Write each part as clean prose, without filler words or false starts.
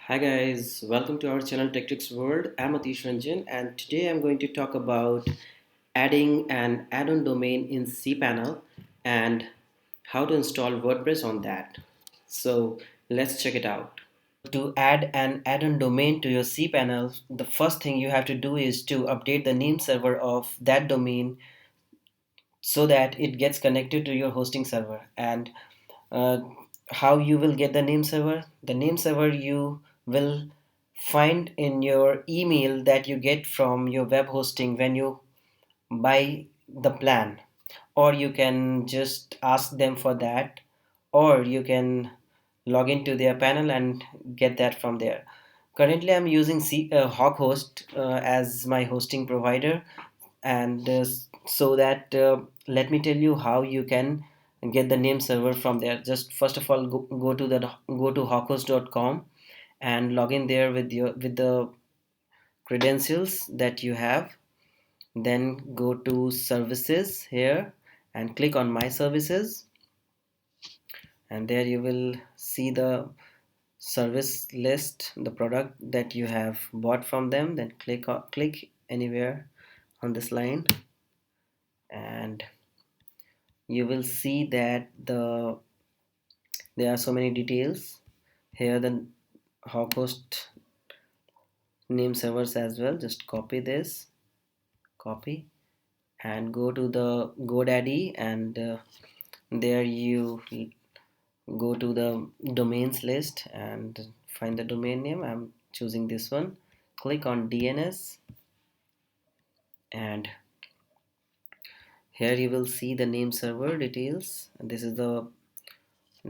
Hi guys, welcome to our channel Tech Tricks World. I'm Atish Ranjan and today I'm going to talk about adding an add-on domain in cPanel and how to install WordPress on that. So let's check it out. To add an add-on domain to your cPanel, the first thing you have to do is to update the name server of that domain so that it gets connected to your hosting server. And uh, how you will get the name server? The name server you will find in your email that you get from your web hosting when you buy the plan, or you can just ask them for that, or you can log into their panel and get that from there. Currently I'm using Hawkhost as my hosting provider, and so that let me tell you how you can get the name server from there. Just first of all, go to hawkhost.com and log in there with the credentials that you have. Then go to services here and click on my services, and there you will see the service list, the product that you have bought from them. Then click anywhere on this line, and you will see that there are so many details here. The Hawkhost name servers as well. Just copy this, copy, and go to the Godaddy, and there you go to the domains list and find the domain name. I'm choosing this one. Click on DNS, and here you will see the name server details. This is the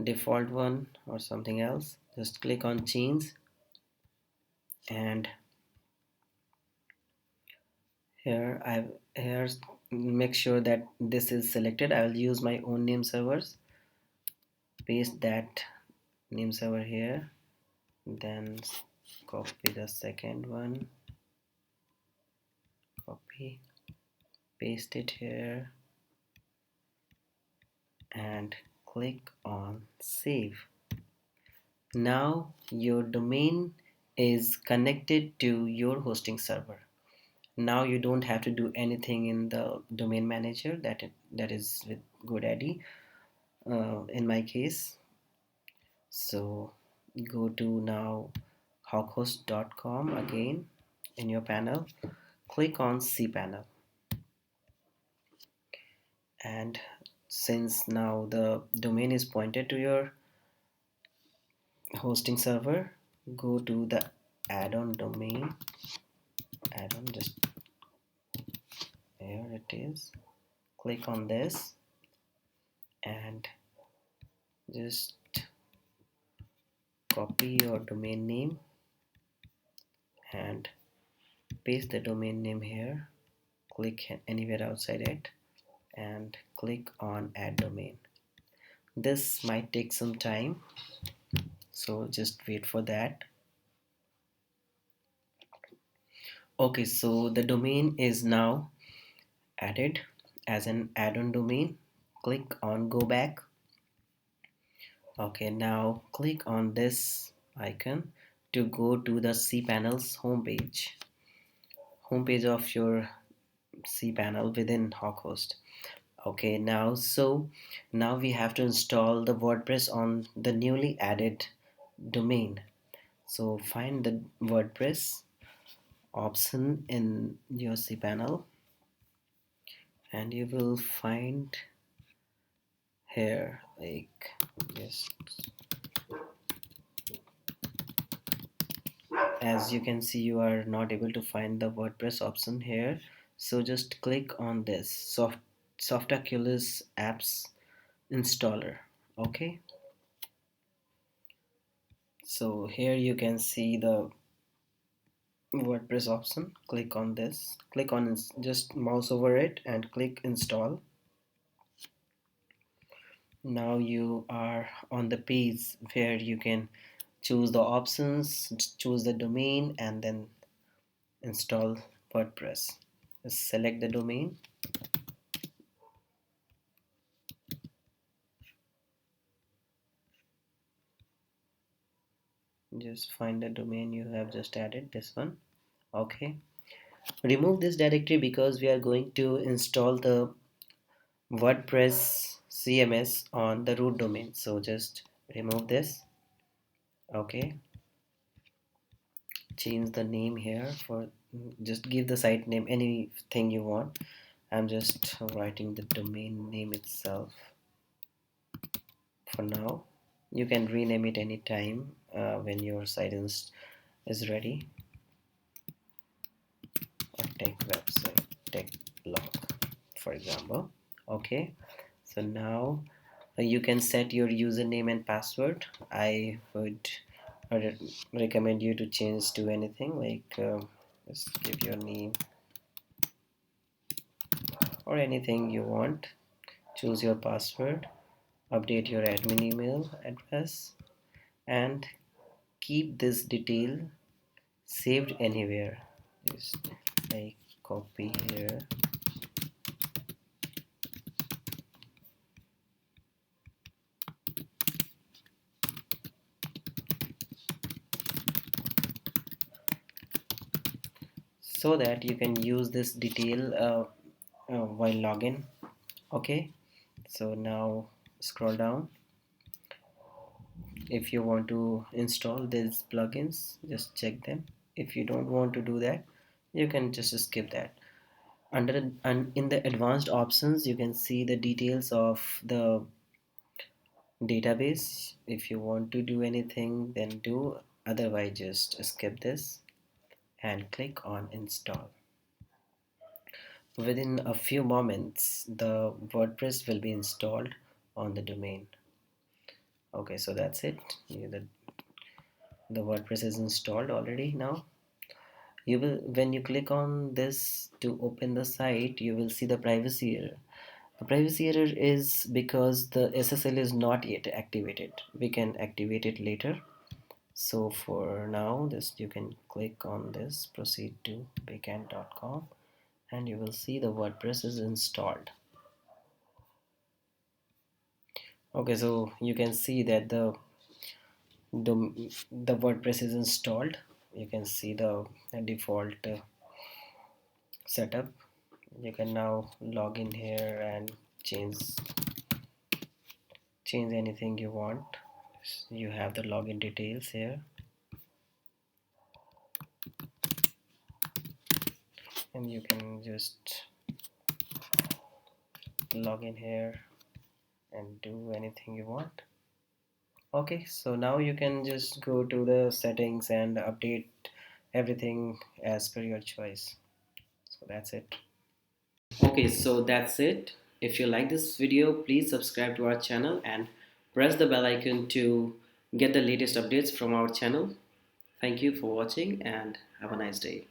default one or something else. Just click on change, and here make sure that this is selected. I will use my own name servers. Paste that name server here, then copy the second one, copy, paste it here, and click on save. Now your domain is connected to your hosting server. Now you don't have to do anything in the domain manager that is with GoDaddy in my case. So go to now hawkhost.com again. In your panel, click on cPanel, and since now the domain is pointed to your hosting server, go to the add-on domain. Add-on, just here it is. Click on this and just copy your domain name and paste the domain name here. Click anywhere outside it and click on add domain. This might take some time, so just wait for that. Okay, so the domain is now added as an add-on domain. Click on go back. Okay, now click on this icon to go to the cPanel's homepage of your cPanel within Hawkhost. Okay, now we have to install the WordPress on the newly added domain. So find the WordPress option in your cPanel, and you will find here, like, yes, as you can see, you are not able to find the WordPress option here. So just click on this Softaculous apps installer. Okay, so here you can see the WordPress option. Click on this, just mouse over it and click install. Now you are on the page where you can choose the options, choose the domain, and then install WordPress. Just select the domain, just find the domain you have just added, this one. Okay, remove this directory because we are going to install the WordPress CMS on the root domain, so just remove this. Okay, change the name here for, just give the site name anything you want. I'm just writing the domain name itself for now. You can rename it anytime when your site is ready. A tech website, tech blog, for example. Okay, so now you can set your username and password. I would recommend you to change to anything like just give your name or anything you want. Choose your password, update your admin email address, and keep this detail saved anywhere. Just like copy here, so that you can use this detail while login. Okay, so now scroll down. If you want to install these plugins, just check them. If you don't want to do that, you can just skip that. Under and in the advanced options, you can see the details of the database. If you want to do anything, then do, otherwise just skip this and click on install. Within a few moments the WordPress will be installed on the domain. Okay, so that's it. The WordPress is installed already. Now you will, when you click on this to open the site, you will see the privacy error. The privacy error is because the SSL is not yet activated. We can activate it later. So for now, this, you can click on this, proceed to backend.com, and you will see the WordPress is installed. Okay, so you can see that the WordPress is installed. You can see the default setup. You can now log in here and change anything you want. You have the login details here, and you can just log in here and do anything you want. Okay, so now you can just go to the settings and update everything as per your choice. So that's it. Okay, so that's it. If you like this video, please subscribe to our channel and press the bell icon to get the latest updates from our channel. Thank you for watching and have a nice day.